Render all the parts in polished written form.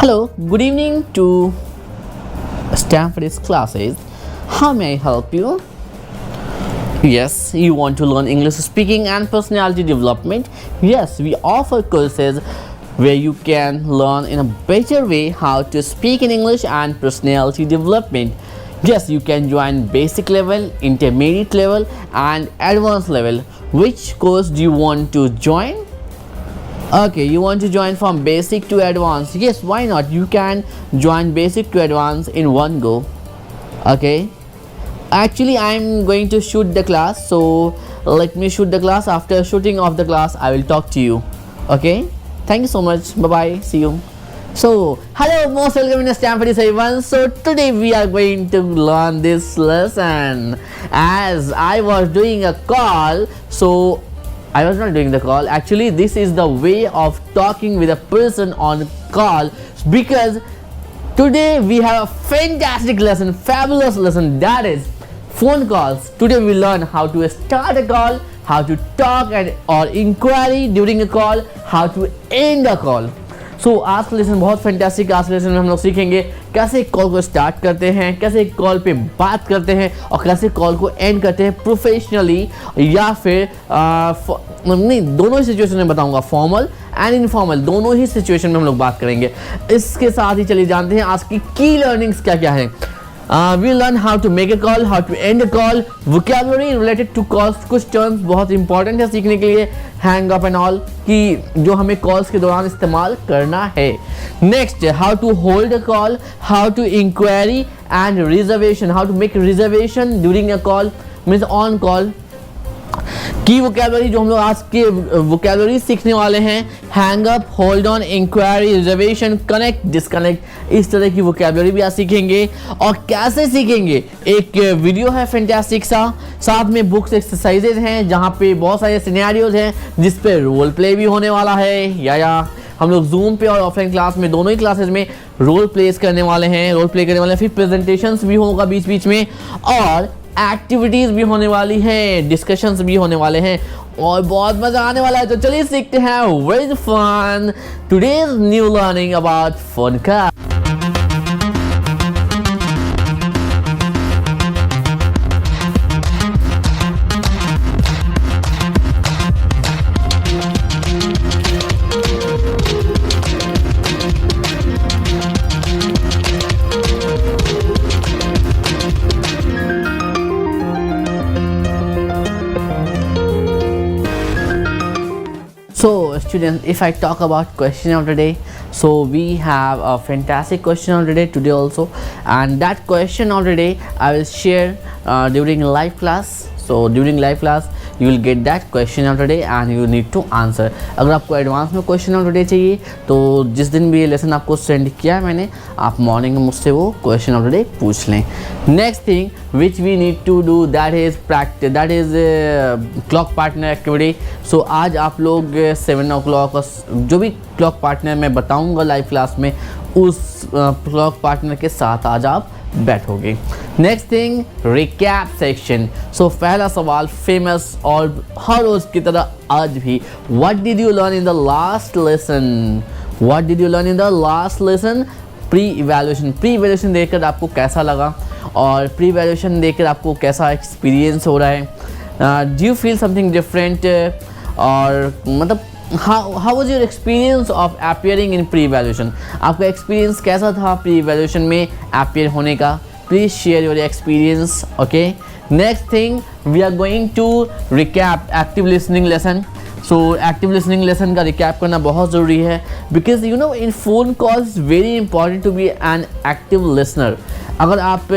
Hello, good evening to Stanford's classes. How may I help you? Yes, you want to learn English speaking and personality development? Yes, we offer courses where you can learn in a better way how to speak in English and personality development. Yes, you can join basic level, intermediate level and advanced level. Which course do you want to join? Okay, you want to join from basic to advanced. Yes, why not? You can join basic to advanced in one go. Okay, actually I'm going to shoot the class, so let me shoot the class. After shooting of the class I will talk to you. Okay, thank you so much. Bye bye, see you. So hello, most welcome in Stanford everyone. So today we are going to learn this lesson. As I was doing a call, so I was not doing the call. Actually, this is the way of talking with a person on call, because today we have a fantastic lesson, fabulous lesson, that is phone calls. Today we learn how to start a call, how to talk and or inquiry during a call, how to end a call. सो आज का lesson बहुत fantastic. आज के lesson में हम लोग सीखेंगे कैसे कॉल को स्टार्ट करते हैं, कैसे कॉल पे बात करते हैं और कैसे कॉल को एंड करते हैं प्रोफेशनली या फिर नहीं, दोनों ही सिचुएशन में बताऊंगा, फॉर्मल एंड इनफॉर्मल दोनों ही सिचुएशन में हम लोग बात करेंगे। इसके साथ ही चलिए जानते हैं आज की की लर्निंग्स क्या क्या है। We learn how to make a call, how to end a call, vocabulary related to calls, कुछ टर्म्स बहुत इंपॉर्टेंट है सीखने के लिए, हैंग अप एंड ऑल कि जो हमें कॉल्स के दौरान इस्तेमाल करना है। Next, how to hold a call, how to inquiry and reservation, how to make reservation during a call means on call. की वोकैबुलरी जो हम लोग आज के वोकैबुलरी सीखने वाले हैं, hang up, hold on, inquiry, reservation, connect, disconnect, इस तरह की वोकैबुलरी भी आज सीखेंगे। और कैसे सीखेंगे, एक वीडियो है फैंटास्टिक सा, साथ में बुक्स एक्सरसाइजेज हैं जहाँ पे बहुत सारे सिनेरियोज हैं जिस पे रोल प्ले भी होने वाला है, या हम लोग जूम पे और ऑफलाइन क्लास में दोनों ही क्लासेस में रोल प्लेस करने वाले हैं, फिर प्रेजेंटेशंस भी होगा बीच बीच में और एक्टिविटीज भी होने वाली हैं, डिस्कशंस भी होने वाले हैं और बहुत मजा आने वाला है। तो चलिए सीखते हैं very fun today's new learning about phone call. So students, if I talk about question of the day, so we have a fantastic question of the day today also, and that question of the day I will share during live class. So during live class you will get that question of the day and you need to answer. अगर आपको advance में question of the day चाहिए तो जिस दिन भी ये lesson आपको सेंड किया है मैंने, आप मॉर्निंग में मुझसे वो क्वेश्चन ऑफ द डे पूछ लें। Next thing which we need to do that is practice, that is clock partner activity. So आज आप लोग 7 o'clock जो भी क्लॉक पार्टनर मैं बताऊँगा लाइव क्लास में, उस क्लॉक पार्टनर के साथ आज आप बैठोगे। Next thing, recap section. So पहला सवाल फेमस और हर रोज की तरह आज भी, what did you learn in the last lesson, what did you learn in the last lesson. Pre evaluation देखकर आपको कैसा लगा और प्री इवैल्यूएशन देखकर आपको कैसा एक्सपीरियंस हो रहा है, do you feel something different, और मतलब how was your experience of appearing in pre-evaluation, आपका एक्सपीरियंस कैसा था प्री इवैल्यूएशन में अपियर होने का। Please share your experience. Okay, next thing we are going to recap active listening lesson. So active listening lesson का recap करना बहुत ज़रूरी है, because you know in phone calls very important to be an active listener. अगर आप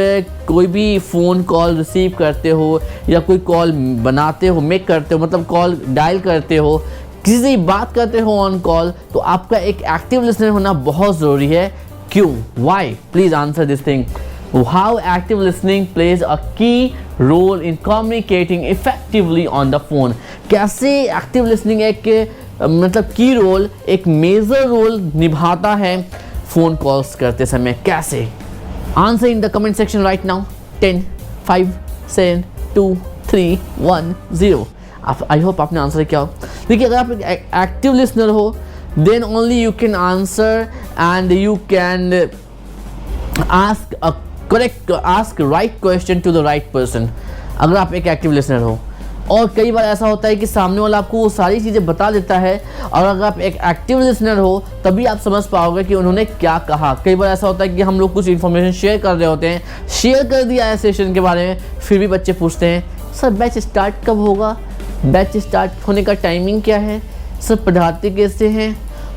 कोई भी phone call receive करते हो या कोई कॉल बनाते हो, मेक करते हो, मतलब कॉल डायल करते हो, किसी से बात करते हो ऑन कॉल, तो आपका एक एक्टिव लिसनर होना बहुत ज़रूरी है। क्यों, why, please answer this thing. How active listening plays a key role in communicating effectively on the phone. कैसे एक्टिव लिसनिंग एक मतलब की रोल, एक मेजर रोल निभाता है फ़ोन कॉल्स करते समय, कैसे? Answer in the comment section right now. 10, 5, 7, 2, 3, 1, 0। I hope आपने आंसर किया हो। देखिए, अगर आप एक एक्टिव लिसनर हो then only you can answer and you can ask right question to the right person, अगर आप एक एक्टिव लिसनर हो। और कई बार ऐसा होता है कि सामने वाला आपको वो सारी चीज़ें बता देता है, और अगर आप एक एक्टिव लिसनर हो तभी आप समझ पाओगे कि उन्होंने क्या कहा। कई बार ऐसा होता है कि हम लोग कुछ इन्फॉर्मेशन शेयर कर रहे होते हैं, शेयर कर दिया है सेशन के बारे में, फिर भी बच्चे पूछते हैं सर बैच स्टार्ट कब होगा, बैच स्टार्ट होने का टाइमिंग क्या है, सर पढ़ाते कैसे हैं।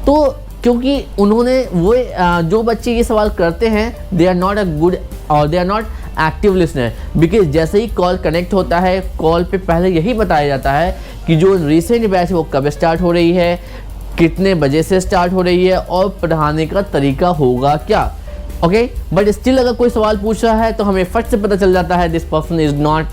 तो क्योंकि उन्होंने वो जो बच्चे ये सवाल करते हैं they are not a good और they are not active listener, because जैसे ही कॉल कनेक्ट होता है कॉल पे पहले यही बताया जाता है कि जो रिसेंट बैच है वो कब स्टार्ट हो रही है, कितने बजे से स्टार्ट हो रही है और पढ़ाने का तरीका होगा क्या। ओके, बट स्टिल अगर कोई सवाल पूछ रहा है तो हमें फट से पता चल जाता है this person is not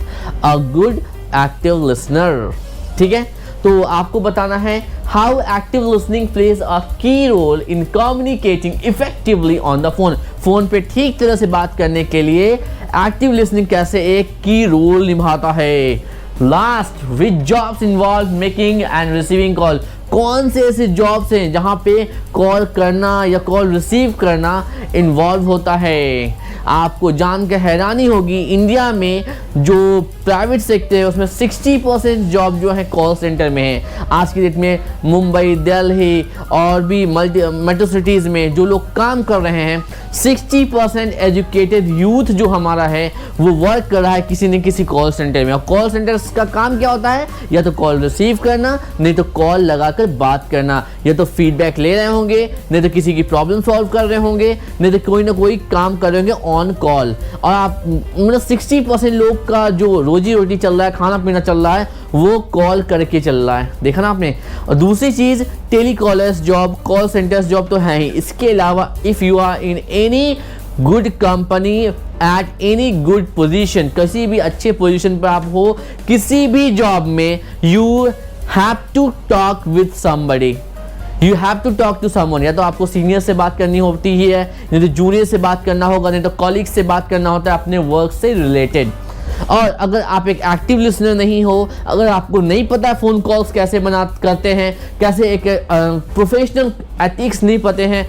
a good active listener. ठीक है, तो आपको बताना है how active listening plays a key role in communicating effectively on the phone. Phone पे ठीक तरह से बात करने के लिए एक्टिव लिसनिंग कैसे एक की रोल निभाता है। Last, which jobs involve making and receiving call. कौन से ऐसे जॉब्स हैं जहाँ पे कॉल करना या कॉल रिसीव करना इन्वॉल्व होता है। आपको जान के हैरानी होगी, इंडिया में जो प्राइवेट सेक्टर है उसमें 60% जॉब जो है कॉल सेंटर में है। आज की डेट में मुंबई, दिल्ली और भी मेट्रो सिटीज़ में जो लोग काम कर रहे हैं 60% एजुकेटेड यूथ जो हमारा है वो वर्क कर रहा है किसी न किसी कॉल सेंटर में। और कॉल सेंटर्स का काम क्या होता है, या तो कॉल रिसीव करना, नहीं तो कॉल लगाकर बात करना, या तो फीडबैक ले रहे होंगे, नहीं तो किसी की प्रॉब्लम सॉल्व कर रहे होंगे, नहीं तो कोई ना कोई काम कर रहे होंगे ऑन कॉल। और आप मतलब 60% लोग का जो रोजी रोटी चल रहा है, खाना पीना चल रहा है, वो कॉल करके चल रहा है। देखा ना आपने। और दूसरी चीज़, telecallers job, call centres job तो है ही। इसके अलावा if you are in any good company at any good position, किसी भी अच्छे पोजीशन पर आप हो किसी भी जॉब में, you have to talk with somebody, you have to talk to someone. या तो आपको सीनियर से बात करनी होती ही है, नहीं तो जूनियर से बात करना होगा, नहीं तो कॉलीग से बात करना होता है अपने वर्क से रिलेटेड। और अगर आप एक एक्टिव लिसनर नहीं हो, अगर आपको नहीं पता फ़ोन कॉल्स कैसे करते हैं, कैसे एक प्रोफेशनल एथिक्स नहीं पते हैं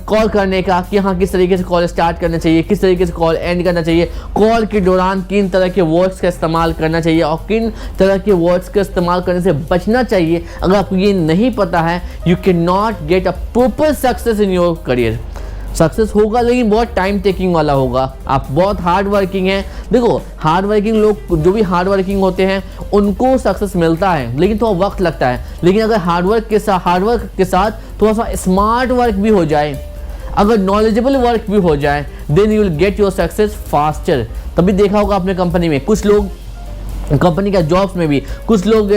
कॉल करने का, कि हाँ किस तरीके से कॉल स्टार्ट करना चाहिए, किस तरीके से कॉल एंड करना चाहिए, कॉल के दौरान किन तरह के वर्ड्स का इस्तेमाल करना चाहिए और किन तरह के वर्ड्स का इस्तेमाल करने से बचना चाहिए, अगर आपको ये नहीं पता है, you can not get a proper success in your career. Success होगा लेकिन बहुत टाइम टेकिंग वाला होगा। आप बहुत हार्ड वर्किंग हैं। देखो, हार्ड वर्किंग लोग, जो भी हार्ड वर्किंग होते हैं उनको सक्सेस मिलता है लेकिन थोड़ा वक्त लगता है। लेकिन अगर हार्ड वर्क के साथ थोड़ा सा स्मार्ट वर्क भी हो जाए, अगर नॉलेजेबल वर्क भी हो जाए, then you will get your success faster. तभी देखा होगा आपने कंपनी में, कुछ लोग कंपनी का जॉब्स में भी कुछ लोग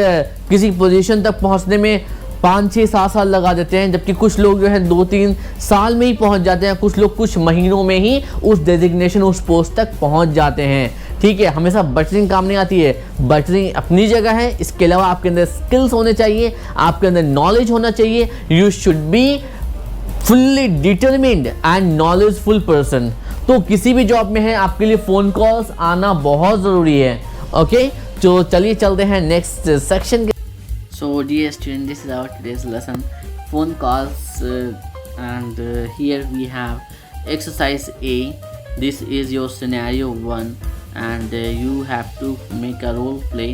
किसी पोजीशन तक पहुंचने में 5-6-7 साल लगा देते हैं, जबकि कुछ लोग जो है 2-3 साल में ही पहुंच जाते हैं, कुछ लोग कुछ महीनों में ही उस डेजिग्नेशन, उस पोस्ट तक पहुंच जाते हैं। ठीक है, हमेशा बटरिंग काम नहीं आती है। बटरिंग अपनी जगह है, इसके अलावा आपके अंदर स्किल्स होने चाहिए, आपके अंदर नॉलेज होना चाहिए। You should be fully determined and knowledgeful person. तो किसी भी जॉब में है आपके लिए फ़ोन कॉल्स आना बहुत ज़रूरी है। ओके, तो चलिए चलते हैं नेक्स्ट सेक्शन के। So dear student, this is our today's lesson, phone calls, and here we have exercise A. This is your scenario 1, and you have to make a role play,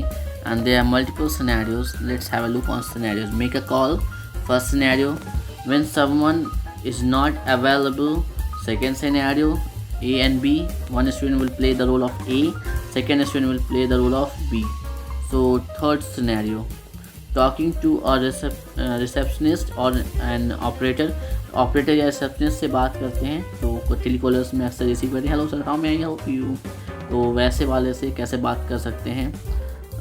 and there are multiple scenarios. Let's have a look on scenarios. Make a call. First scenario, when someone is not available. Second scenario, A and B. One student will play the role of A, second student will play the role of B. So third scenario, talking to a receptionist or an operator या receptionist से बात करते हैं। तो telecallers में अक्सर receive करते हैं, hello sir how may I help you. तो वैसे वाले से कैसे बात कर सकते हैं,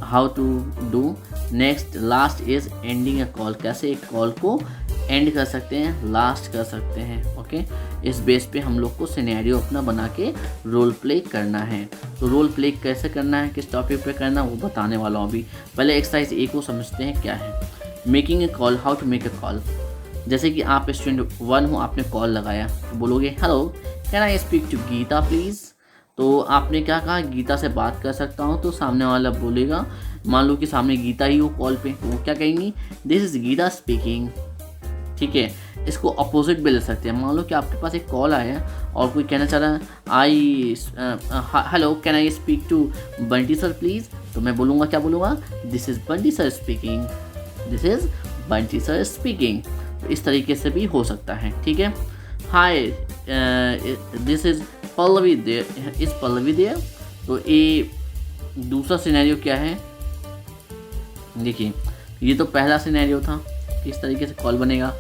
how to do. Next, last is ending a call, कैसे एक कॉल को एंड कर सकते हैं, लास्ट कर सकते हैं। ओके, इस बेस पे हम लोग को सिनेरियो अपना बना के रोल प्ले करना है। तो रोल प्ले कैसे करना है, किस टॉपिक पे करना है, वो बताने वाला हूँ अभी। पहले एक्सरसाइज ए को समझते हैं क्या है। Making a call, how to make a call. जैसे कि आप स्टूडेंट 1 हो, आपने कॉल लगाया, तो बोलोगे hello can I speak to Geeta please. तो आपने क्या कहा, गीता से बात कर सकता हूँ। तो सामने वाला बोलेगा, मान लो कि सामने गीता ही हो कॉल पे, तो वो क्या कहेंगी, दिस इज़ गीता स्पीकिंग। ठीक है। इसको अपोजिट भी ले सकते हैं। मान लो कि आपके पास एक कॉल आया है और कोई कहना चाह रहा है I hello can I speak to Bunty sir please, तो मैं बोलूँगा, क्या बोलूँगा, this is Bunty sir speaking, this is Bunty sir speaking. तो इस तरीके से भी हो सकता है, ठीक है। Hi this is Pallavi there, is Pallavi there. तो ये दूसरा सिनेरियो क्या है, देखिए ये तो पहला सिनेरियो था, किस तरीके से कॉल बनेगा।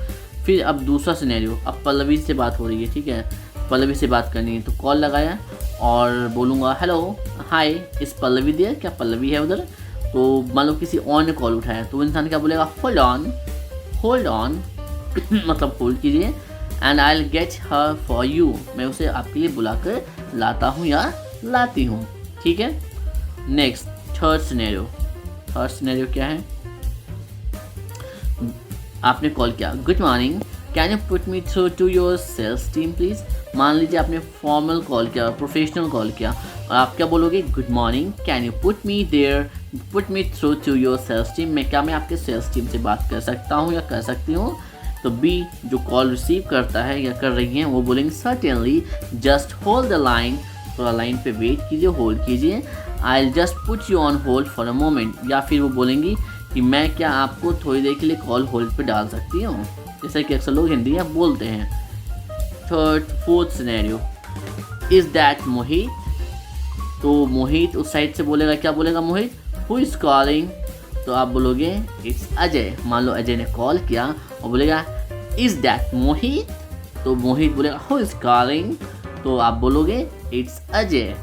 फिर अब दूसरा सिनेरियो, अब पल्लवी से बात हो रही है, ठीक है, पल्लवी से बात करनी है, तो कॉल लगाया और बोलूँगा हेलो हाय इस पल्लवी देयर, क्या पल्लवी है उधर। तो मान लो किसी और ने कॉल उठाया, तो वो इंसान क्या बोलेगा, होल्ड ऑन मतलब होल्ड कीजिए, and I will get her for you, मैं उसे आपके लिए बुलाकर लाता हूँ या लाती हूँ, ठीक है। नेक्स्ट थर्ड सिनेरियो क्या है, आपने कॉल किया, good morning can you put me through to your sales team please. मान लीजिए आपने फॉर्मल कॉल किया, प्रोफेशनल कॉल किया, और आप क्या बोलोगे, good morning can you put me through to your sales team, मैं आपके सेल्स टीम से बात कर सकता हूँ या कर सकती हूँ। तो बी जो कॉल रिसीव करता है या कर रही हैं वो बोलेंगे certainly just hold the line, थोड़ा लाइन पे वेट कीजिए, होल्ड कीजिए, I will just put you on hold for a moment, या फिर वो बोलेंगी कि मैं क्या आपको थोड़ी देर के लिए कॉल होल्ड पे डाल सकती हूँ, जैसे कि अक्सर लोग हिंदी में बोलते हैं। फोर्थ सिनेरियो, इज़ दैट मोहित, तो मोहित उस साइड से बोलेगा, क्या बोलेगा मोहित, हु इज़ कॉलिंग, तो आप बोलोगे इट्स अजय। मान लो अजय ने कॉल किया और बोलेगा इज़ दैट मोहित, तो मोहित बोलेगा हु इज़ कॉलिंग, तो आप बोलोगे it's Ajay.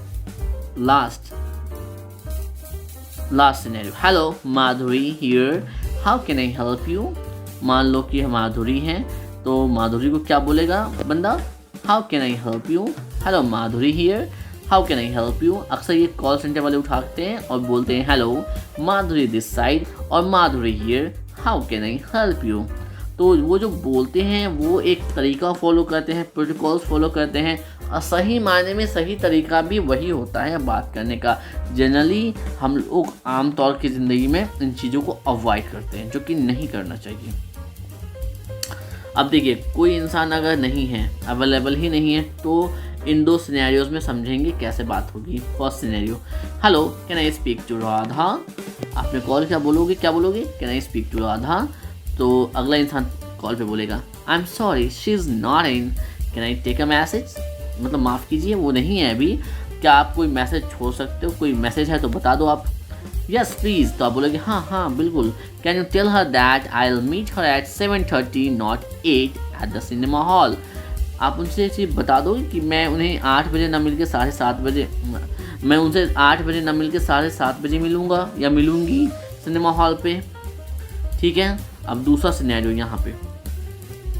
Last scenario, hello Madhuri here how can I help you. मान लो कि माधुरी हैं, तो माधुरी को क्या बोलेगा बंदा, how can I help you, hello Madhuri here how can I help you. अक्सर ये कॉल सेंटर वाले उठाते हैं और बोलते हैं हेलो माधुरी दिस साइड और Madhuri here how can I help you. तो वो जो बोलते हैं वो एक तरीका फॉलो करते हैं, प्रोटोकॉल्स फॉलो करते हैं, और सही मायने में सही तरीका भी वही होता है बात करने का। जनरली हम लोग आमतौर की ज़िंदगी में इन चीज़ों को अवॉइड करते हैं, जो कि नहीं करना चाहिए। अब देखिए कोई इंसान अगर नहीं है, अवेलेबल ही नहीं है, तो इन दो सिनेरियोज में समझेंगे कैसे बात होगी। First scenario, hello can I speak to Radha, आपने कॉल क्या बोलोगे can I speak to Radha, तो अगला इंसान कॉल पे बोलेगा I am sorry she is not in can I take a message, मतलब माफ़ कीजिए वो नहीं है अभी, क्या आप कोई मैसेज छोड़ सकते हो, कोई मैसेज है तो बता दो आप। यस प्लीज़, तो आप बोलोगे हाँ बिल्कुल, can you tell her that I will meet her at 7:30 not 8 at the cinema hall. आप उनसे चीज़ बता दो कि मैं उन्हें 8 बजे ना मिल के 7:30 बजे, मैं उनसे 8 बजे ना मिल के 7:30 बजे मिलूँगा या मिलूँगी सिनेमा हॉल पे, ठीक है। अब दूसरा सिनेरियो यहाँ पे,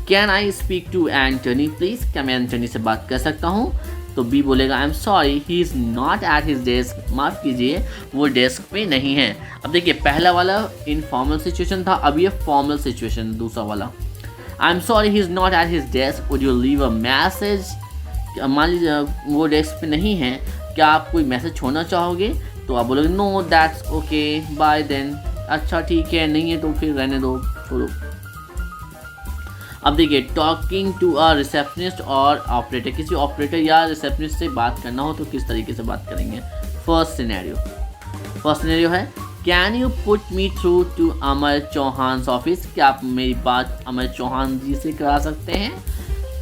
can I speak to Antony please, क्या मैं एंटनी से बात कर सकता हूँ, तो बी बोलेगा I am sorry he is not at his desk, माफ़ कीजिए वो डेस्क पे नहीं है। अब देखिए पहला वाला इनफॉर्मल सिचुएशन था, अब ये फॉर्मल सिचुएशन दूसरा वाला, आई am sorry he is not at his desk would you leave a message. मान लीजिए वो डेस्क पे नहीं है, क्या आप कोई मैसेज छोड़ना चाहोगे, तो आप बोलोगे no that's okay bye then, अच्छा ठीक है, नहीं है तो फिर रहने दो, छोड़ो। अब देखिए टॉकिंग टू अ रिसेप्शनिस्ट और ऑपरेटर, किसी ऑपरेटर या रिसेप्शनिस्ट से बात करना हो तो किस तरीके से बात करेंगे। फर्स्ट सिनेरियो है can you put me through to Amar Chauhan office, क्या आप मेरी बात अमर चौहान जी से करा सकते हैं।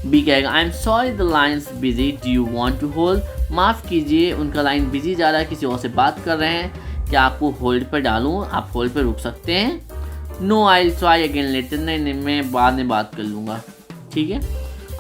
बी कहेगा I am sorry the line's busy do you want to hold, माफ़ कीजिए उनका लाइन बिजी जा रहा है, किसी और से बात कर रहे हैं, क्या आपको होल्ड पर डालूँ, आप होल्ड पर रुक सकते हैं। No I will try again later, नहीं मैं बाद में बात कर लूँगा, ठीक है।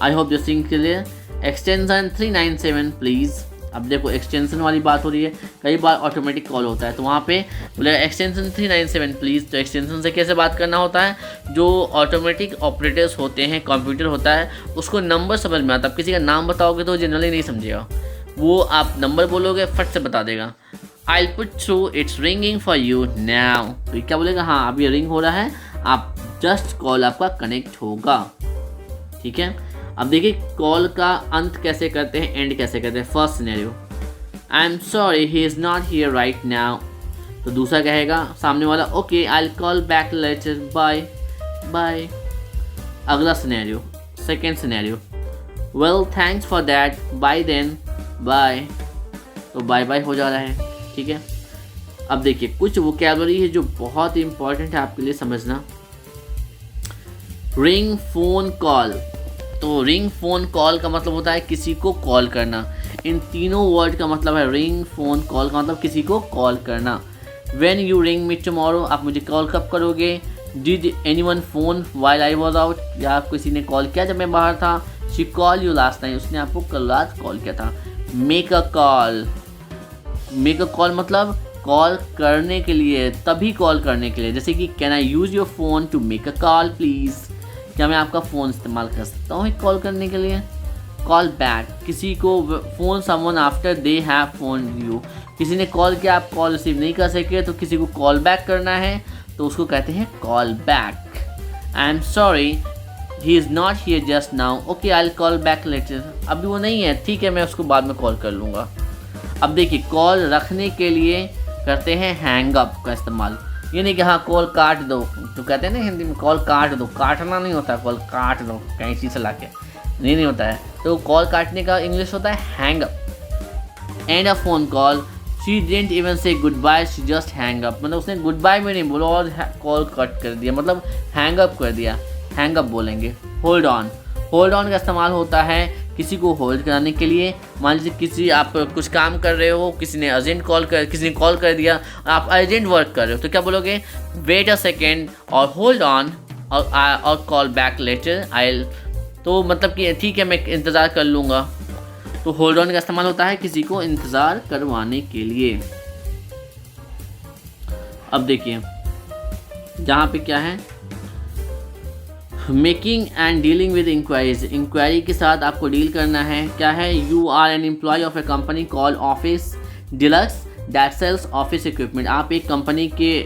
I hope this thing clear. Extension 397 please, अब देखो एक्सटेंशन वाली बात हो रही है, कई बार ऑटोमेटिक कॉल होता है तो वहाँ पे बोलेगा एक्सटेंशन 397 प्लीज़, तो एक्सटेंशन से कैसे बात करना होता है, जो ऑटोमेटिक ऑपरेटर्स होते हैं, कंप्यूटर होता है, उसको नंबर समझ में आता है। अब किसी का नाम बताओगे तो जनरली नहीं समझेगा, वो आप नंबर बोलोगे फट से बता देगा। I will put through it's ringing for you now, तो ये क्या बोलेगा, हाँ अभी रिंग हो रहा है, आप जस्ट कॉल आपका कनेक्ट होगा, ठीक है। अब देखिए कॉल का अंत कैसे करते हैं, एंड कैसे करते हैं। First scenario, I am sorry he is not here right now, तो दूसरा कहेगा सामने वाला okay I will call back later bye bye, अगला scenario, second scenario, well thanks for that, bye then, bye. तो बाय बाय हो जा रहा है, ठीक है। अब देखिए कुछ वोकैबुलरी है जो बहुत ही इंपॉर्टेंट है आपके लिए समझना। रिंग फोन कॉल, तो रिंग फोन कॉल का मतलब होता है किसी को कॉल करना। इन तीनों वर्ड का मतलब है रिंग फोन कॉल का मतलब किसी को कॉल करना। When you ring me tomorrow, आप मुझे कॉल कब करोगे। Did anyone phone while I was out, या आप किसी ने कॉल किया जब मैं बाहर था। She call you last night, उसने आपको कल रात कॉल किया था। Make a call, make a call मतलब कॉल करने के लिए, तभी कॉल करने के लिए। जैसे कि can I use your phone to make a call please, क्या मैं आपका फ़ोन इस्तेमाल कर सकता हूँ एक कॉल करने के लिए। कॉल बैक, किसी को phone someone after they have phone you, किसी ने कॉल किया आप कॉल रिसीव नहीं कर सके तो किसी को कॉल बैक करना है तो उसको कहते हैं call back. I am sorry he is not here just now, okay I will call back letter, अभी वो नहीं है, ठीक है मैं उसको बाद में कॉल कर लूँगा। अब देखिए कॉल रखने के लिए करते हैं हैंग अप का इस्तेमाल, ये नहीं कि हाँ कॉल काट दो, तो कहते हैं ना हिंदी में कॉल काट दो, काटना नहीं होता, कॉल काट दो कैंची से ला के, नहीं होता है। तो कॉल काटने का इंग्लिश होता है hang up. And a phone call, she didn't even say goodbye, she just hang up, मतलब उसने गुड बाय भी नहीं बोला और कॉल कट कर दिया, मतलब हैंग अप कर दिया, हैंग अप बोलेंगे। होल्ड ऑन, होल्ड ऑन का इस्तेमाल होता है किसी को होल्ड कराने के लिए। मान लीजिए किसी आप कुछ काम कर रहे हो, किसी ने कॉल कर दिया, आप अर्जेंट वर्क कर रहे हो तो क्या बोलोगे, वेट अ सेकेंड और होल्ड ऑन और कॉल बैक लेटर आई, तो मतलब कि ठीक है मैं इंतज़ार कर लूँगा। तो होल्ड ऑन का इस्तेमाल होता है किसी को इंतज़ार करवाने के लिए। अब देखिए जहाँ पे क्या है, making and dealing with inquiries, inquiry के साथ आपको डील करना है। क्या है, you are an employ of a company call office deluxe that sells office equipment, आप एक कंपनी के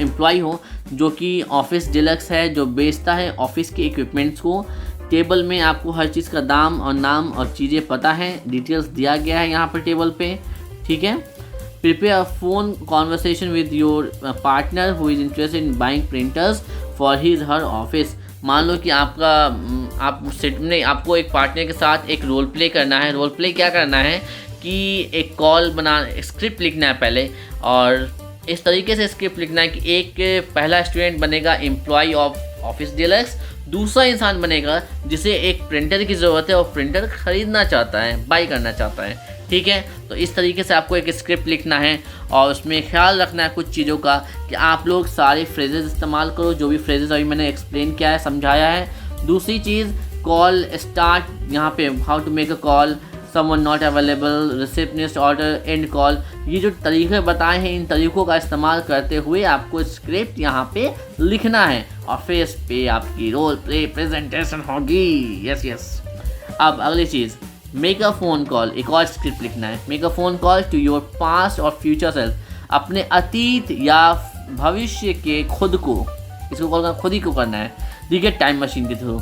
एम्प्लॉय हो जो कि ऑफिस डिलक्स है, जो बेचता है ऑफिस के इक्विपमेंट्स को। टेबल में आपको हर चीज़ का दाम और नाम और चीज़ें पता है, डिटेल्स दिया गया है यहाँ पर टेबल पे, ठीक है। Prepare a phone conversation with your partner who is interested in buying printers for his her office, मान लो कि आपको एक पार्टनर के साथ एक रोल प्ले करना है। रोल प्ले क्या करना है कि एक कॉल स्क्रिप्ट लिखना है पहले, और इस तरीके से स्क्रिप्ट लिखना है कि एक पहला स्टूडेंट बनेगा एम्प्लॉय ऑफ ऑफिस डीलक्स, दूसरा इंसान बनेगा जिसे एक प्रिंटर की ज़रूरत है और प्रिंटर ख़रीदना चाहता है, बाई करना चाहता है, ठीक है। तो इस तरीके से आपको एक स्क्रिप्ट लिखना है और उसमें ख्याल रखना है कुछ चीज़ों का कि आप लोग सारे फ्रेजेस इस्तेमाल करो, जो भी फ्रेजेस अभी मैंने एक्सप्लेन किया है, समझाया है। दूसरी चीज़, कॉल स्टार्ट, यहाँ पे how to make a call, someone not available, receptionist order, end call, ये जो तरीके बताए हैं इन तरीक़ों का इस्तेमाल करते हुए आपको स्क्रिप्ट यहाँ पे लिखना है और फिर इस पे आपकी रोल प्ले प्रेजेंटेशन होगी। यस। अब अगली चीज़, मेक अ फ़ोन कॉल, एक और स्क्रिप्ट लिखना है। Make a phone call to your past or future self, अपने अतीत या भविष्य के खुद को, इसको कॉल खुद ही को करना है, ठीक है, टाइम मशीन के through.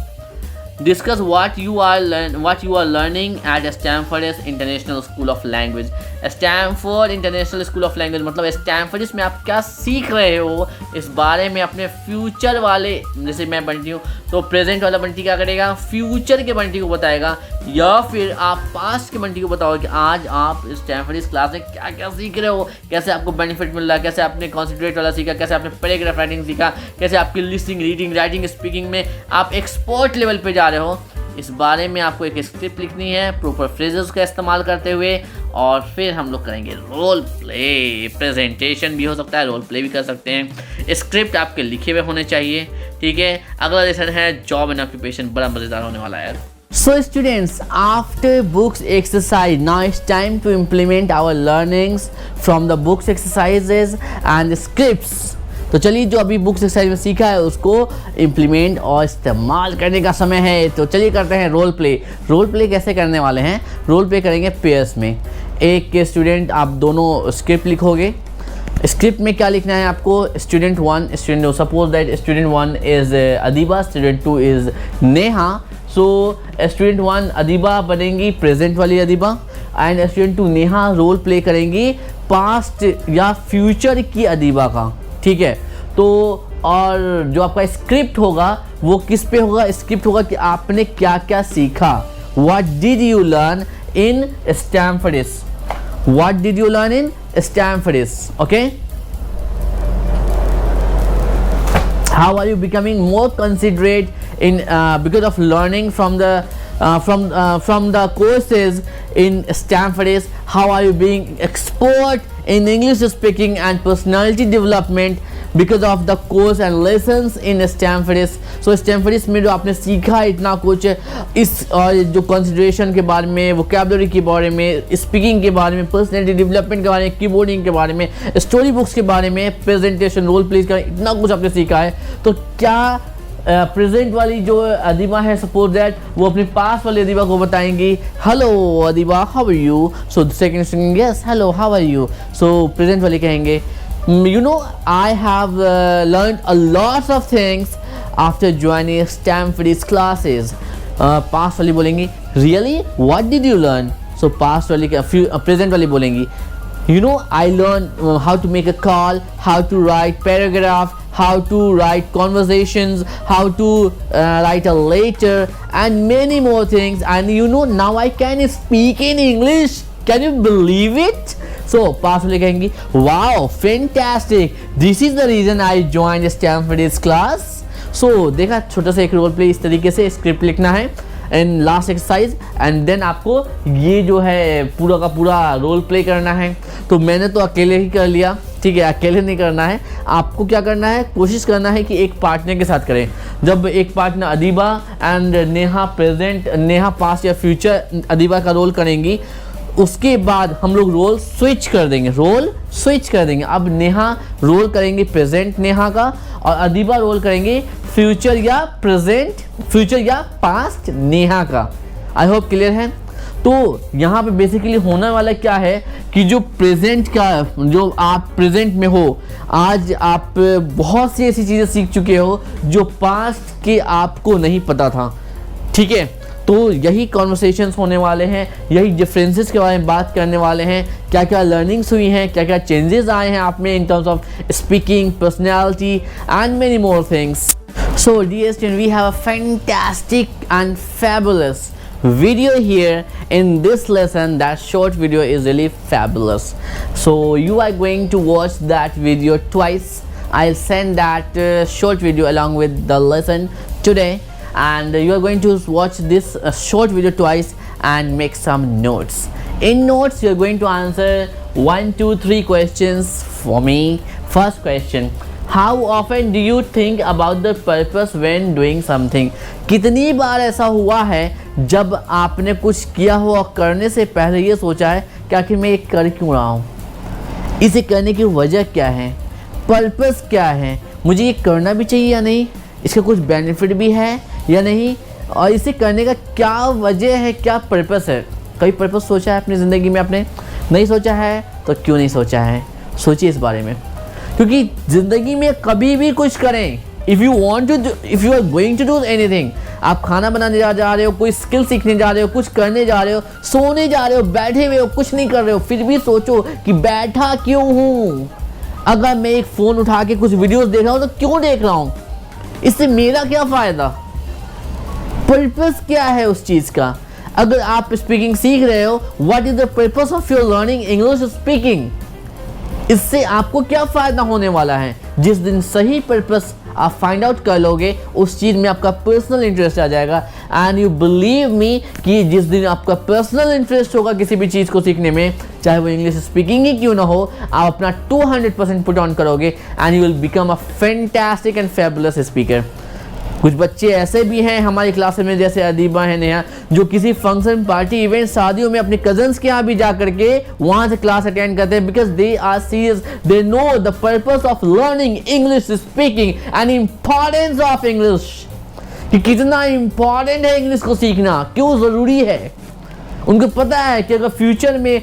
Discuss what you are learning at Stanford International School of Language. Stanford International School of Language मतलब स्टैनफोर्ड में आप क्या सीख रहे हो इस बारे में अपने फ्यूचर वाले, जैसे मैं बंटी हूँ तो प्रेजेंट वाला बंटी क्या करेगा, फ्यूचर के बंटी को बताएगा, या फिर आप पास्ट के बंटी को बताओगे कि आज आप स्टैनफोर्ड इस क्लास में क्या क्या सीख रहे हो, कैसे आपको बेनिफिट मिल रहा है, कैसे आपने कॉन्सेंट्रेट वाला सीखा, कैसे आपने पैराग्राफ राइटिंग सीखा, कैसे आपकी लिसनिंग, रीडिंग, राइटिंग, स्पीकिंग में आप एक्सपर्ट लेवल पे जा रहे हो। इस बारे में आपको एक स्क्रिप्ट लिखनी है प्रॉपर फ्रेजेस का इस्तेमाल करते हुए, और फिर हम लोग करेंगे रोल प्ले। प्रेजेंटेशन भी हो सकता है, रोल प्ले भी कर सकते हैं। स्क्रिप्ट आपके लिखे हुए होने चाहिए, ठीक है। अगला लेसन है जॉब एंड ऑक्यूपेशन, बड़ा मज़ेदार होने वाला है। So students, after books exercise, now it's time to implement our learnings from the books exercises and the scripts. तो चलिए जो अभी बुक्स एक्सरसाइज में सीखा है उसको इम्प्लीमेंट और इस्तेमाल करने का समय है। तो चलिए करते हैं रोल प्ले। रोल प्ले कैसे करने वाले हैं, रोल प्ले करेंगे पेयर्स में। एक के स्टूडेंट आप दोनों स्क्रिप्ट लिखोगे। स्क्रिप्ट में क्या लिखना है आपको, student 1, student 2, suppose that student 1 is Adiba, student 2 is Neha. So student 1 Adiba बनेंगी प्रेजेंट वाली Adiba, and student 2 Neha role play करेंगी पास्ट या फ्यूचर की अदीबा का, ठीक है। तो और जो आपका स्क्रिप्ट होगा वो किस पे होगा? स्क्रिप्ट होगा कि आपने क्या क्या सीखा। What did you learn in Stamford's? What did you learn in Stamford's? Okay, how are you becoming more considerate in because of learning from the courses in Stanford? How are you being expert in English speaking and personality development because of the course and lessons in Stanford? So Stanford में जो आपने सीखा इतना कुछ, इस जो consideration के बारे में, वोकैबुलरी के बारे में, स्पीकिंग के बारे में, पर्सनैलिटी डेवलपमेंट के बारे में, कीबोर्डिंग के बारे में, स्टोरी बुक्स के बारे में, प्रेजेंटेशन, रोल प्लेस का इतना कुछ आपने सीखा है, तो क्या प्रेजेंट वाली जो अदीबा है, सपोज दैट वो अपनी पास वाली अदीबा को बताएंगी, hello Adiba how are you? So second student, yes hello how are you? So present वाली कहेंगे, you know, I have learned a lot of things after joining Stanford's classes. Past वाली बोलेंगी, really? What did you learn? So past वाली present वाली बोलेंगी, you know, I learned how to make a call, how to write paragraph, how to write conversations, how to write a letter, and many more things. And you know, now I can speak in English. Can you believe it? So पास वाले कहेंगी, wow, fantastic. This is the reason I joined Stanford's class. So देखा, छोटा सा एक role play, इस तरीके से script लिखना है and last exercise, and then आपको ये जो है पूरा का पूरा रोल प्ले करना है। तो मैंने तो अकेले ही कर लिया, ठीक है, अकेले नहीं करना है, आपको क्या करना है, कोशिश करना है कि एक पार्टनर के साथ करें। जब एक partner Adiba and Neha present, Neha past या फ्यूचर अदीबा का रोल करेंगी, उसके बाद हम लोग रोल स्विच कर देंगे। अब नेहा रोल करेंगे प्रेजेंट नेहा का, और अदीबा रोल करेंगे फ्यूचर या पास्ट नेहा का। आई होप क्लियर है। तो यहाँ पे बेसिकली होने वाला क्या है कि जो प्रेजेंट का, जो आप प्रेजेंट में हो, आज आप बहुत सी ऐसी चीज़ें सीख चुके हो जो पास्ट के आपको नहीं पता था, ठीक है। तो यही कॉन्वर्सेशंस होने वाले हैं, यही डिफरेंसेस के बारे में बात करने वाले हैं, क्या क्या लर्निंग्स हुई हैं, क्या क्या चेंजेस आए हैं आप में in terms of speaking, personality and many more things. So dear student, we have a fantastic and fabulous video here in this lesson. That short video is really fabulous, so you are going to watch that video twice. I'll send that short video along with the lesson today, and you are going to watch this short video twice and make some notes. In notes you are going to answer 1, 2, 3 questions for me. First question, how often do you think about the purpose when doing something? कितनी बार ऐसा हुआ है जब आपने कुछ किया हो और करने से पहले ये सोचा है कि आखिर मैं ये कर क्यों रहा हूँ, इसे करने की वजह क्या है, पर्पस क्या है, मुझे ये करना भी चाहिए या नहीं, इसका कुछ बेनिफिट भी है या नहीं, और इसे करने का क्या वजह है, क्या पर्पस है। कभी पर्पस सोचा है अपनी ज़िंदगी में आपने? नहीं सोचा है तो क्यों नहीं सोचा है, सोचिए इस बारे में। क्योंकि ज़िंदगी में कभी भी कुछ करें, if you are going to do anything, आप खाना बनाने जा रहे हो, कोई स्किल सीखने जा रहे हो, कुछ करने जा रहे हो, सोने जा रहे हो, बैठे हुए हो, कुछ नहीं कर रहे हो, फिर भी सोचो कि बैठा क्यों हूँ। अगर मैं एक फ़ोन उठा के कुछ वीडियोस देख रहा हूँ तो क्यों देख रहा हूँ, इससे मेरा क्या फ़ायदा, पर्पस क्या है उस चीज़ का। अगर आप स्पीकिंग सीख रहे हो, what is the purpose of your learning English speaking, इससे आपको क्या फ़ायदा होने वाला है। जिस दिन सही पर्पस आप फाइंड आउट कर लोगे, उस चीज़ में आपका पर्सनल इंटरेस्ट आ जाएगा, एंड यू बिलीव मी कि जिस दिन आपका पर्सनल इंटरेस्ट होगा किसी भी चीज़ को सीखने में, चाहे वो इंग्लिश स्पीकिंग ही क्यों ना हो, आप अपना 200% पुट ऑन करोगे and you will become a fantastic and fabulous speaker. कुछ बच्चे ऐसे भी हैं हमारी क्लास में, जैसे अदीबा है, नेहा, जो किसी फंक्शन, पार्टी, इवेंट, शादियों में अपने कजन्स के यहाँ भी जा करके वहाँ से क्लास अटेंड करते हैं, because they are serious, they know the purpose of learning English speaking and importance of English, कि कितना इम्पॉर्टेंट है इंग्लिश को सीखना, क्यों ज़रूरी है। उनको पता है कि अगर फ्यूचर में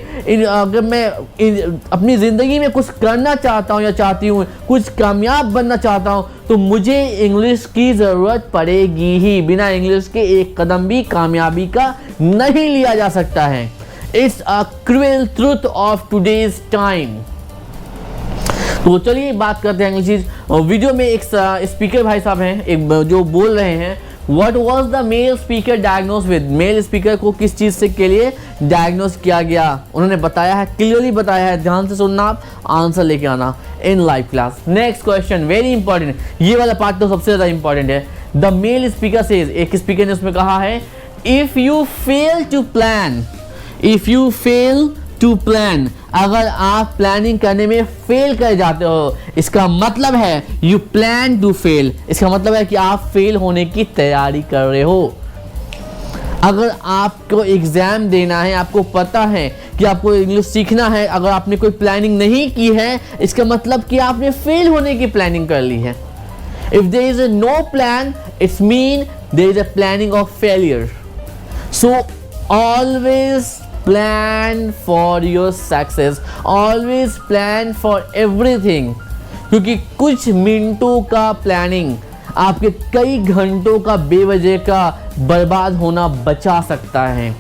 अगर मैं अपनी ज़िंदगी में कुछ करना चाहता हूँ या चाहती हूँ, कुछ कामयाब बनना चाहता हूँ, तो मुझे इंग्लिश की ज़रूरत पड़ेगी ही। बिना इंग्लिश के एक कदम भी कामयाबी का नहीं लिया जा सकता है। It's a cruel truth of today's time. तो चलिए बात करते हैं अगली चीज़। वीडियो में एक स्पीकर भाई साहब हैं, एक जो बोल रहे हैं, What was the male speaker diagnosed with? Male speaker को किस चीज़ से के लिए डायग्नोज किया गया? उन्होंने बताया है, क्लियरली बताया है, ध्यान से सुनना, आप आंसर लेके आना in live class. Next question very important, ये वाला पार्ट तो सबसे ज़्यादा इंपॉर्टेंट है। द मेल स्पीकर सेज, एक स्पीकर ने उसमें कहा है, if you fail to plan, अगर आप प्लानिंग करने में फेल कर जाते हो, इसका मतलब है यू प्लान टू फेल, इसका मतलब है कि आप फेल होने की तैयारी कर रहे हो। अगर आपको एग्ज़ाम देना है, आपको पता है कि आपको इंग्लिश सीखना है, अगर आपने कोई प्लानिंग नहीं की है, इसका मतलब कि आपने फेल होने की प्लानिंग कर ली है। If there is no plan, it's mean there is a planning of failure. So always plan for your success, always plan for everything, क्योंकि कुछ मिनटों का प्लानिंग आपके कई घंटों का बेवजह का बर्बाद होना बचा सकता है।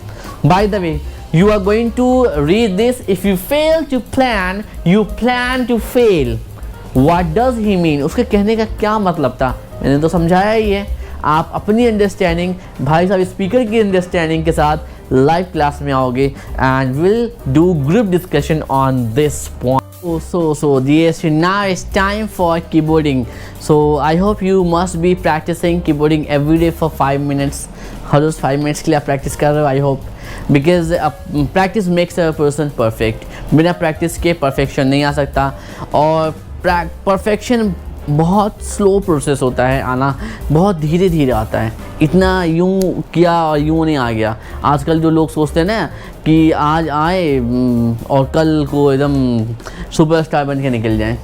By the way, you are going to read this, if you fail to plan, you plan to fail. What does he mean? उसके कहने का क्या मतलब था, मैंने तो समझाया ही है। आप अपनी अंडरस्टैंडिंग भाई साहब स्पीकर की अंडरस्टैंडिंग के साथ लाइव क्लास में आओगे and will do group discussion on this point. So yes, now it's time for keyboarding. So I hope you must be practicing keyboarding every day for 5 minutes. हर रोज 5 minutes के लिए आप practice कर रहे हो, I hope, because practice makes a person perfect. बिना practice के परफेक्शन नहीं आ सकता, और परफेक्शन बहुत स्लो प्रोसेस होता है, आना बहुत धीरे धीरे आता है। इतना यूं किया और यूं नहीं आ गया। आजकल जो लोग सोचते हैं ना कि आज आए और कल को एकदम सुपरस्टार बन के निकल जाएं,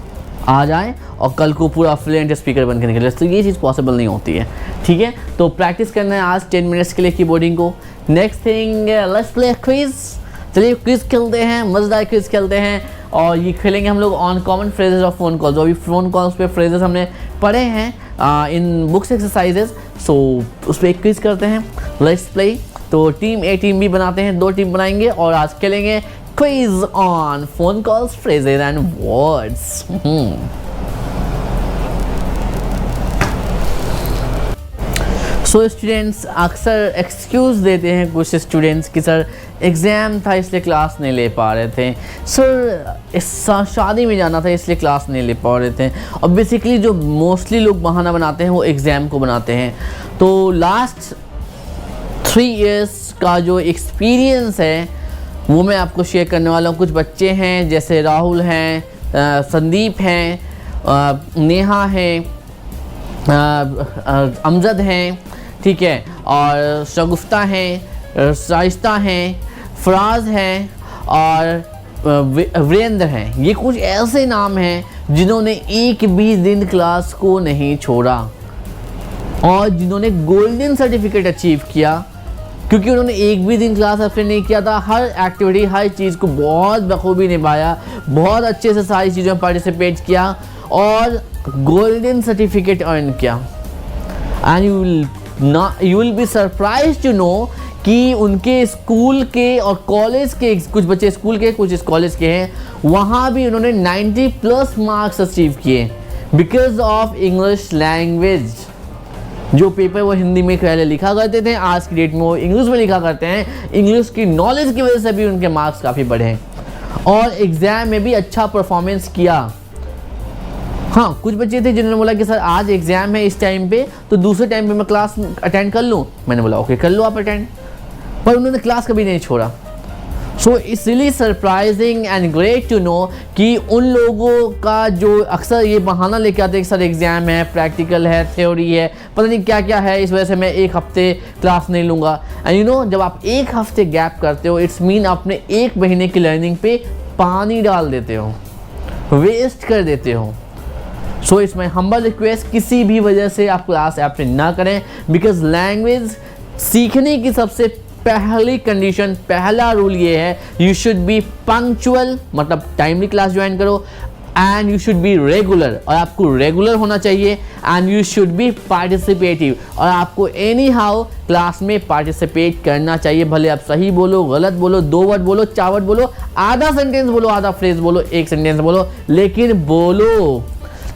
आज आए और कल को पूरा फ्लुएंट स्पीकर बन के निकल जाए, तो ये चीज़ पॉसिबल नहीं होती है। ठीक है, तो प्रैक्टिस करना है आज 10 मिनट्स के लिए कीबोर्डिंग को। Next thing, let's play quiz. चलिए क्विज खेलते हैं, मज़ेदार क्विज खेलते हैं, और ये खेलेंगे हम लोग on common phrases of phone call. जो अभी फ़ोन कॉल्स पे फ्रेजेस हमने पढ़े हैं इन बुक्स एक्सरसाइजेस, सो उस पर एक क्विज करते हैं। Let's play. तो टीम ए टीम बी बनाते हैं, 2 टीम बनाएंगे और आज खेलेंगे quiz on phone calls, phrases and words. So students अक्सर एक्सक्यूज़ देते हैं कुछ स्टूडेंट्स कि सर एग्ज़ाम था इसलिए क्लास नहीं ले पा रहे थे, सर इस शादी में जाना था इसलिए क्लास नहीं ले पा रहे थे। और बेसिकली जो मोस्टली लोग बहाना बनाते हैं वो एग्ज़ाम को बनाते हैं। तो लास्ट 3 इयर्स का जो एक्सपीरियंस है वो मैं आपको शेयर करने वाला हूँ। कुछ बच्चे हैं जैसे राहुल हैं, संदीप हैं, नेहा हैं, अमजद हैं, ठीक है, और शगुफ्ता हैं, शाइस्ता हैं, फराज हैं और वीरेंद्र हैं। ये कुछ ऐसे नाम हैं जिन्होंने एक भी दिन क्लास को नहीं छोड़ा और जिन्होंने गोल्डन सर्टिफिकेट अचीव किया, क्योंकि उन्होंने एक भी दिन क्लास अटेंड नहीं किया था। हर एक्टिविटी, हर चीज़ को बहुत बखूबी निभाया, बहुत अच्छे से सारी चीज़ों में पार्टिसिपेट किया और गोल्डन सर्टिफिकेट अर्न किया। And you will be surprise to know कि उनके स्कूल के और कॉलेज के, कुछ बच्चे स्कूल के कुछ कॉलेज के हैं, वहाँ भी उन्होंने 90+ मार्क्स अचीव किए बिकॉज ऑफ इंग्लिश लैंग्वेज। जो पेपर वो हिंदी में पहले लिखा करते थे, आज की डेट में वो इंग्लिश में लिखा करते हैं। इंग्लिश की नॉलेज की वजह से भी उनके मार्क्स काफ़ी बढ़े हैं और एग्ज़ाम में भी अच्छा परफॉर्मेंस किया। हाँ, कुछ बच्चे थे जिन्होंने बोला कि सर आज एग्ज़ाम है इस टाइम पे, तो दूसरे टाइम पे मैं क्लास अटेंड कर लूँ। मैंने बोला ओके कर लो आप अटेंड, पर उन्होंने क्लास कभी नहीं छोड़ा। So it's really surprising and great to know कि उन लोगों का जो अक्सर ये बहाना लेके आते हैं कि सर एग्ज़ाम है, प्रैक्टिकल है, थ्योरी है, पता नहीं क्या क्या है, इस वजह से मैं 1 हफ्ते क्लास नहीं लूँगा। एंड यू नो, जब आप 1 हफ्ते गैप करते हो, इट्स मीन आपने 1 महीने की लर्निंग पे पानी डाल देते हो, वेस्ट कर देते हो। So it's my humble request, किसी भी वजह से आप क्लास अटेंड ना करें, बिकॉज लैंग्वेज सीखने की सबसे पहली कंडीशन, पहला रूल ये है, यू शुड बी पंक्चुअल, मतलब टाइमली क्लास ज्वाइन करो, and you should be regular, और आपको रेगुलर होना चाहिए, and you should be participative, और आपको एनी हाउ क्लास में पार्टिसिपेट करना चाहिए। भले आप सही बोलो, गलत बोलो, 2 वर्ड बोलो, 4 वर्ड बोलो, आधा सेंटेंस बोलो, आधा फ्रेज बोलो, 1 सेंटेंस बोलो, लेकिन बोलो।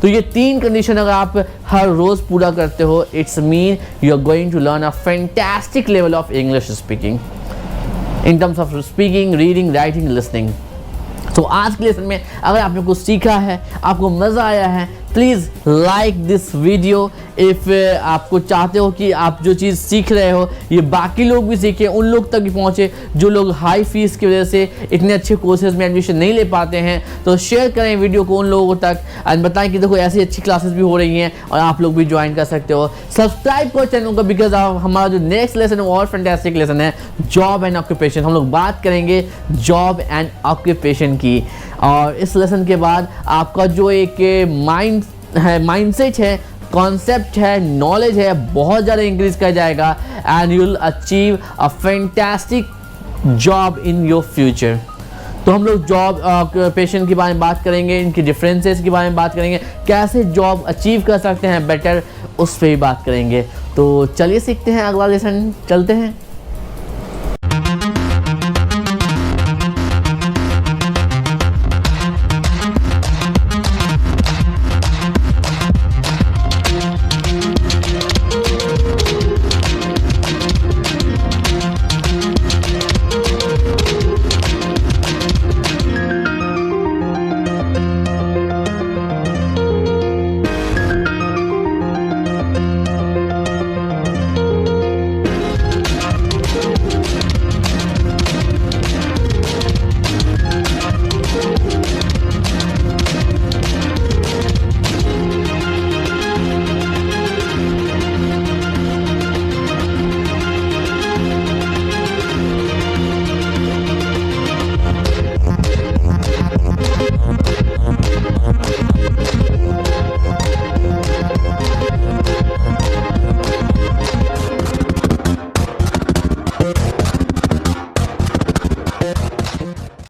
तो ये 3 कंडीशन अगर आप हर रोज पूरा करते हो, it's mean you are going to learn a fantastic level of English speaking in terms of speaking, reading, writing, listening. तो आज के लेसन में अगर आपने कुछ सीखा है, आपको मज़ा आया है, please like this video. If आपको चाहते हो कि आप जो चीज़ सीख रहे हो ये बाकी लोग भी सीखें, उन लोग तक भी पहुँचे जो लोग हाई फीस की वजह से इतने अच्छे कोर्सेज में एडमिशन नहीं ले पाते हैं, तो शेयर करें वीडियो को उन लोगों तक एंड बताएं कि देखो ऐसी अच्छी क्लासेस भी हो रही हैं और आप लोग भी ज्वाइन कर सकते हो। सब्सक्राइब करो चैनल को, बिकॉज हमारा जो नेक्स्ट लेसन है और फैंटास्टिक लेसन है, जॉब एंड ऑक्यूपेशन। हम लोग बात करेंगे जॉब एंड ऑक्यूपेशन की, और इस लेसन के बाद आपका जो एक माइंडसेट है, कॉन्सेप्ट है, नॉलेज है, बहुत ज़्यादा इंक्रीज कर जाएगा, and you will achieve a fantastic job in your future. तो हम लोग जॉब ऑक्यूपेशन के बारे में बात करेंगे, इनकी डिफरेंसेस के बारे में बात करेंगे, कैसे जॉब अचीव कर सकते हैं बेटर, उस पर भी बात करेंगे। तो चलिए सीखते हैं, अगला लेसन चलते हैं।